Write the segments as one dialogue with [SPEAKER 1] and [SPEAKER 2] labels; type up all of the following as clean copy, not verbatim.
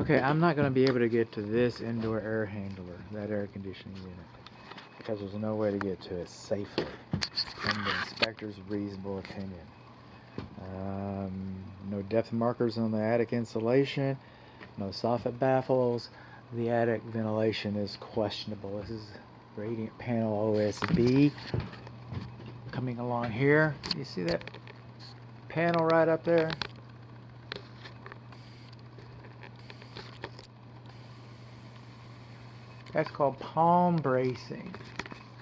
[SPEAKER 1] Okay, I'm not going to be able to get to this indoor air handler, that air conditioning unit, because there's no way to get to it safely, in the inspector's reasonable opinion. No depth markers on the attic insulation, no soffit baffles. The attic ventilation is questionable. This is radiant panel OSB coming along here. You see that panel right up there? That's called palm bracing.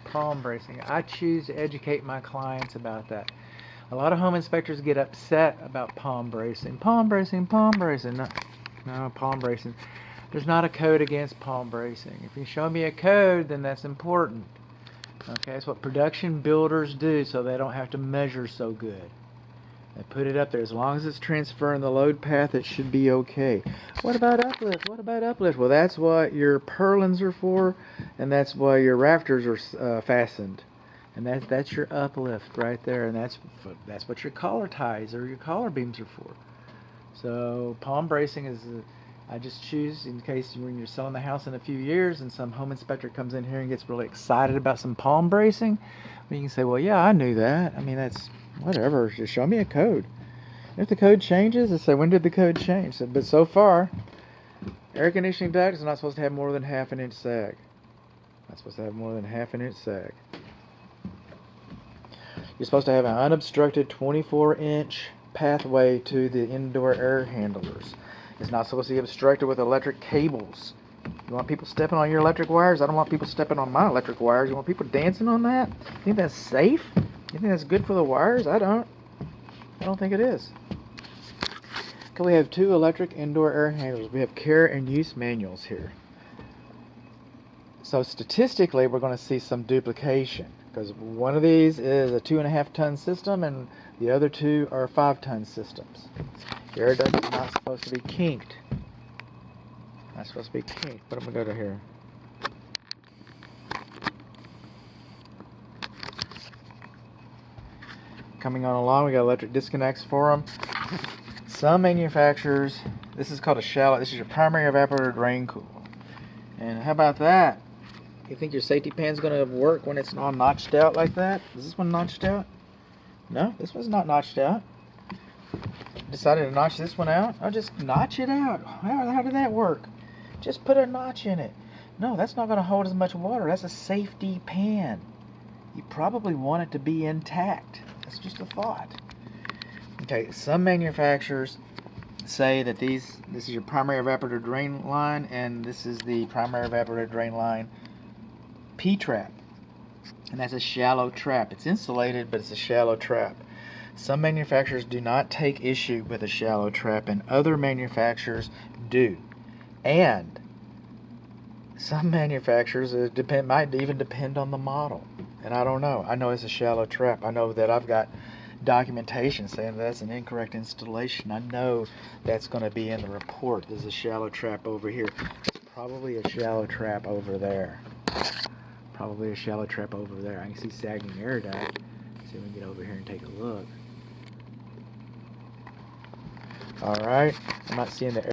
[SPEAKER 1] Palm bracing. I choose to educate my clients about that. A lot of home inspectors get upset about palm bracing. Palm bracing, palm bracing. No, palm bracing. There's not a code against palm bracing. If you show me a code, then that's important. Okay, that's what production builders do, so they don't have to measure so good. They put it up there. As long as it's transferring the load path, it should be okay. What about uplift? What about uplift? Well, that's what your purlins are for, and that's why your rafters are fastened. And that's your uplift right there, and that's what your collar ties or your collar beams are for. So palm bracing is, I just choose in case when you're selling the house in a few years and some home inspector comes in here and gets really excited about some palm bracing, you can say, well, yeah, I knew that. I mean, that's whatever. Just show me a code. If the code changes, I say, when did the code change? So, but so far, air conditioning duct is not supposed to have more than ½ inch sag. Not supposed to have more than ½ inch sag. You're supposed to have an unobstructed 24-inch pathway to the indoor air handlers. It's not supposed to be obstructed with electric cables. You want people stepping on your electric wires? I don't want people stepping on my electric wires. You want people dancing on that? You think that's safe? You think that's good for the wires? I don't think it is. Okay, we have 2 electric indoor air handlers. We have care and use manuals here. So statistically, we're going to see some duplication, because one of these is a 2.5-ton system and the other 2 are 5-ton systems. The air duct is not supposed to be kinked. Not supposed to be kinked. But I'm going to go to here. Coming on along, we got electric disconnects for them. Some manufacturers, this is called a shallow, this is your primary evaporator drain cool. And how about that? You think your safety pan's going to work when it's all notched out like that? Is this one notched out? No, this one's not notched out. Decided to notch this one out. I'll just notch it out. How did that work? Just put a notch in it. No, that's not going to hold as much water. That's a safety pan. You probably want it to be intact. That's just a thought. Okay, some manufacturers say that this is your primary evaporator drain line, and this is the primary evaporator drain line P-trap, and that's a shallow trap. It's insulated, but it's a shallow trap. Some manufacturers do not take issue with a shallow trap, and other manufacturers do. And some manufacturers might even depend on the model, and I don't know. I know it's a shallow trap. I know that I've got documentation saying that's an incorrect installation. I know that's going to be in the report. There's a shallow trap over here. There's probably a shallow trap over there. Probably a shallow trap over there. I can see sagging air duct. See if we can get over here and take a look. Alright, I'm not seeing the